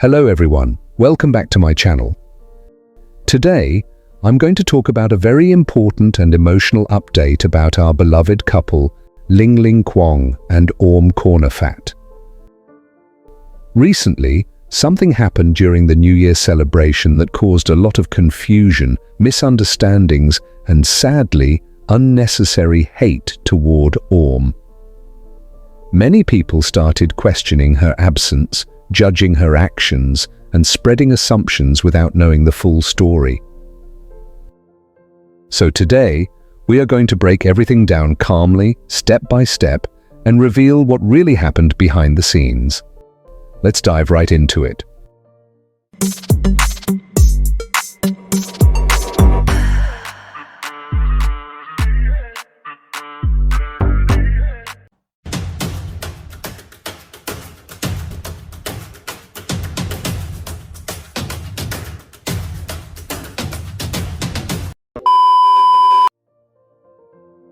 Hello everyone, welcome back to my channel. Today, I'm going to talk about a very important and emotional update about our beloved couple, Lingling Kwong and Orm Kornnaphat. Recently, something happened during the New Year celebration that caused a lot of confusion, misunderstandings, and sadly, unnecessary hate toward Orm. Many people started questioning her absence, judging her actions, and spreading assumptions without knowing the full story. So today, we are going to break everything down calmly, step by step, and reveal what really happened behind the scenes. Let's dive right into it.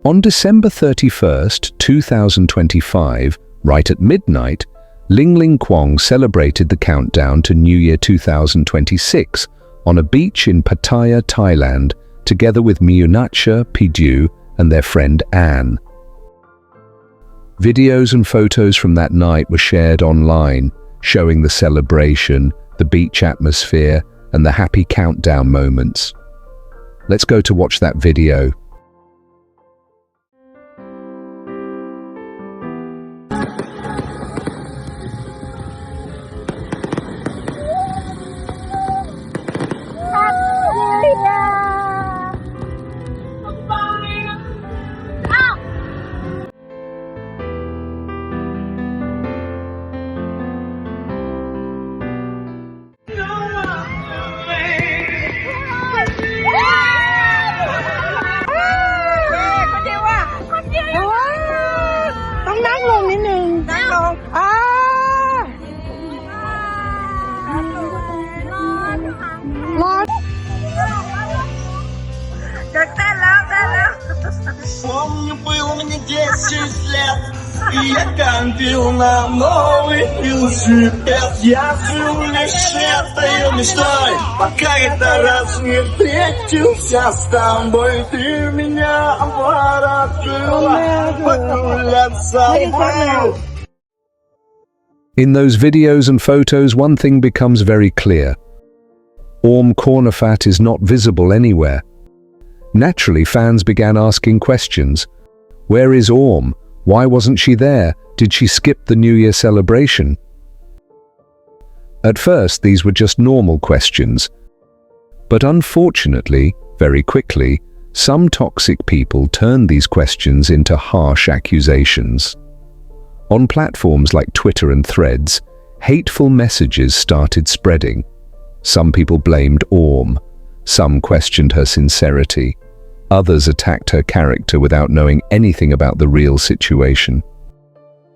On December 31st, 2025, right at midnight, Lingling Kwong celebrated the countdown to New Year 2026 on a beach in Pattaya, Thailand, together with Myunatcha, Piju, and their friend Anne. Videos and photos from that night were shared online, showing the celebration, the beach atmosphere, and the happy countdown moments. Let's go to watch that video. Помню, было мне 10 лет, и я копил на новый велосипед. Я жил лишь этой мечтой, пока это раз не встретился с тобой. Ты меня обворожила, прогуляться. In those videos and photos, one thing becomes very clear. Orm Kornnaphat is not visible anywhere. Naturally, fans began asking questions. Where is Orm? Why wasn't she there? Did she skip the New Year celebration? At first, these were just normal questions. But unfortunately, very quickly, some toxic people turned these questions into harsh accusations. On platforms like Twitter and Threads, hateful messages started spreading. Some people blamed Orm. Some questioned her sincerity. Others attacked her character without knowing anything about the real situation.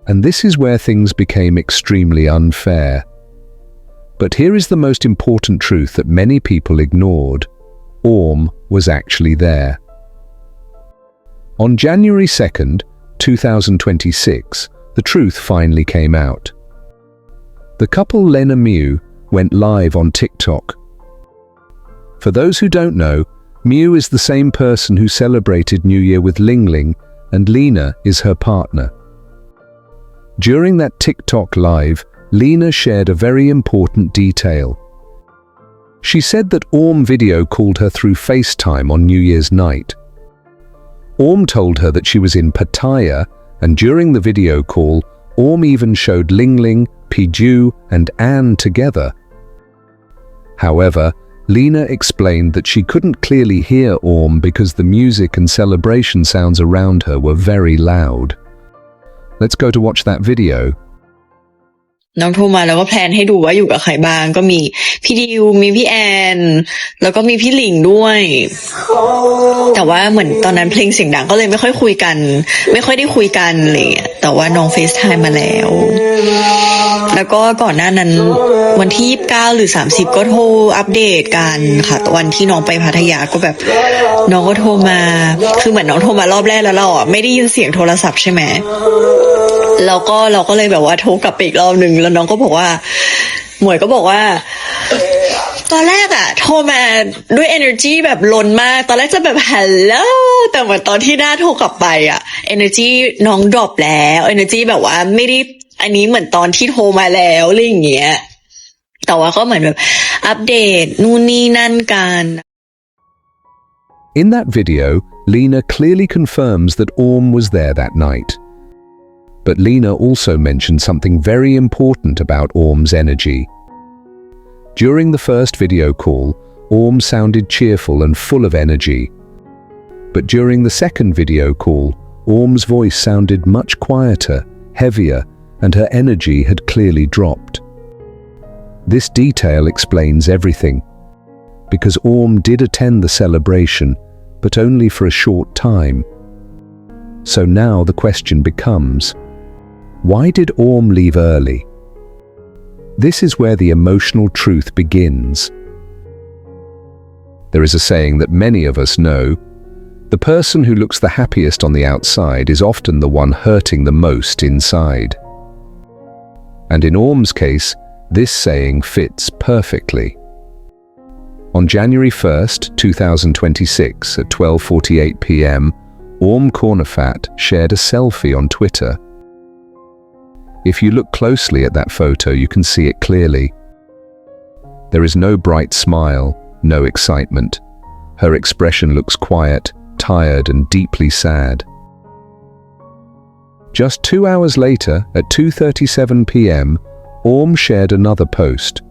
And this is where things became extremely unfair. But here is the most important truth that many people ignored. Orm was actually there. On January 2nd, 2026, the truth finally came out. The couple Lena Mew went live on TikTok. For those who don't know, Mew is the same person who celebrated New Year with Lingling, and Lena is her partner. During that TikTok live, Lena shared a very important detail. She said that Orm video called her through FaceTime on New Year's night. Orm told her that she was in Pattaya, and during the video call, Orm even showed Lingling, Piju, and Anne together. However, Lena explained that she couldn't clearly hear Orm because the music and celebration sounds around her were very loud. Let's go to watch that video. น้องโทรมาแล้วก็แพลนให้ดูว่าอยู่กับใครบ้างก็มีพี่ดิวมีพี่แอนแล้วก็มีพี่หลิงด้วยแต่ว่าเหมือนตอนนั้นเพลงเสียงดังก็เลยไม่ค่อยคุยกันไม่ค่อยได้คุยกันอะไรอย่างเงี้ยแต่ว่าน้องเฟซไทม์มาแล้วแล้วก็ก่อนหน้านั้นวันที่29หรือ30ก็โทรอัปเดตกันค่ะวันที่น้องไปพัทยาก็แบบน้องก็โทรมาคือเหมือนน้องโทรมารอบแรกแล้วเราอ่ะไม่ได้ยินเสียงโทรศัพท์ใช่ไหมเราก็เลยแบบว่าโทรกลับไปอีกรอบนึงแล้วน้องก็บอกว่า หมวยก็บอกว่าตอนแรกอะโทรมาด้วย energy แบบล้นมากตอนแรกจะแบบ hello แต่เหมือนตอนที่หน้าโทรกลับไปอะ energy น้องดรอปแล้ว energy แบบว่าไม่ได้อันนี้เหมือนตอนที่โทรมาแล้วอะไรอย่างเงี้ยแต่ว่าก็เหมือนแบบอัปเดตนู่นนี่นั่นกัน In that video, Lena clearly confirms that Orm was there that night. But Lena also mentioned something very important about Orm's energy. During the first video call, Orm sounded cheerful and full of energy. But during the second video call, Orm's voice sounded much quieter, heavier, and her energy had clearly dropped. This detail explains everything, because Orm did attend the celebration, but only for a short time. So now the question becomes, why did Orm leave early? This is where the emotional truth begins. There is a saying that many of us know, the person who looks the happiest on the outside is often the one hurting the most inside. And in Orm's case, this saying fits perfectly. On January 1st, 2026 at 12:48 p.m, Orm Kornnaphat shared a selfie on Twitter. If you look closely at that photo, you can see it clearly. There is no bright smile, no excitement. Her expression looks quiet, tired, and deeply sad. Just 2 hours later, at 2:37 p.m, Orm shared another post.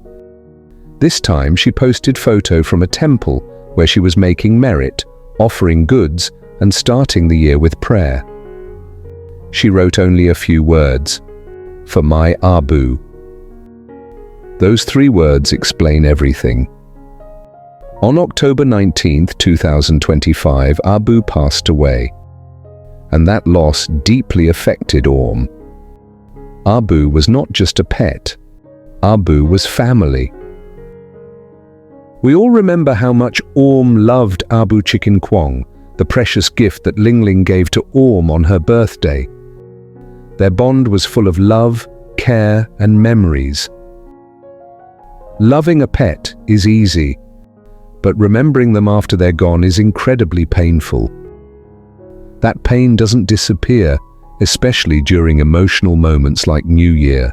This time she posted photo from a temple where she was making merit, offering goods, and starting the year with prayer. She wrote only a few words, "For my Abu." Those 3 words explain everything. On October 19th, 2025, Abu passed away, and that loss deeply affected Orm. Abu was not just a pet. Abu was family. We all remember how much Orm loved Abu chicken Kwong, the precious gift that Lingling gave to Orm on her birthday. Their bond was full of love, care, and memories. Loving a pet is easy, but remembering them after they're gone is incredibly painful. That pain doesn't disappear, especially during emotional moments like New Year.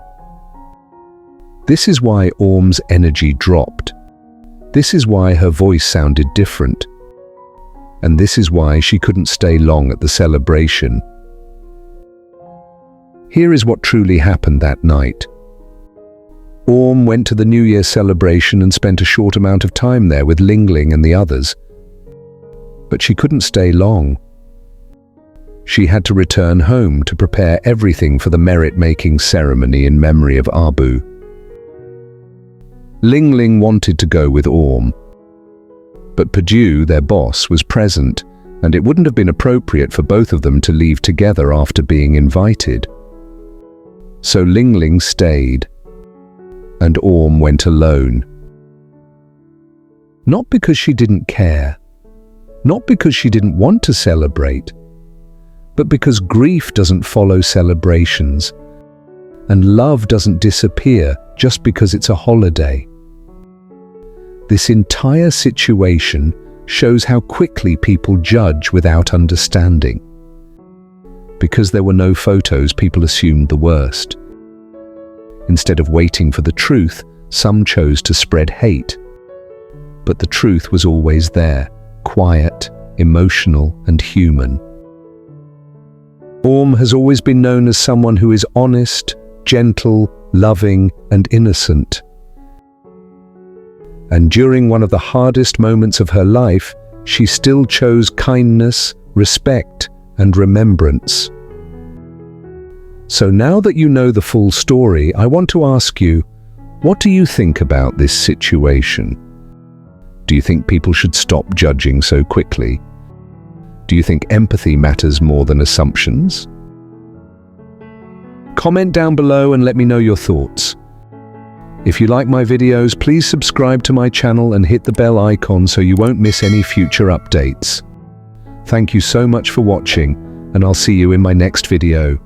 This is why Orm's energy dropped. This is why her voice sounded different. And this is why she couldn't stay long at the celebration. Here is what truly happened that night. Orm went to the New Year celebration and spent a short amount of time there with Lingling and the others. But she couldn't stay long. She had to return home to prepare everything for the merit-making ceremony in memory of Abu. Lingling wanted to go with Orm, but Padu, their boss, was present, and it wouldn't have been appropriate for both of them to leave together after being invited. So Lingling stayed, and Orm went alone. Not because she didn't care, not because she didn't want to celebrate, but because grief doesn't follow celebrations, and love doesn't disappear just because it's a holiday. This entire situation shows how quickly people judge without understanding. Because there were no photos, people assumed the worst. Instead of waiting for the truth, some chose to spread hate. But the truth was always there, quiet, emotional, and human. Orm has always been known as someone who is honest, gentle, loving, and innocent. And during one of the hardest moments of her life, she still chose kindness, respect, and remembrance. So now that you know the full story, I want to ask you, what do you think about this situation? Do you think people should stop judging so quickly? Do you think empathy matters more than assumptions? Comment down below and let me know your thoughts. If you like my videos, please subscribe to my channel and hit the bell icon so you won't miss any future updates. Thank you so much for watching, and I'll see you in my next video.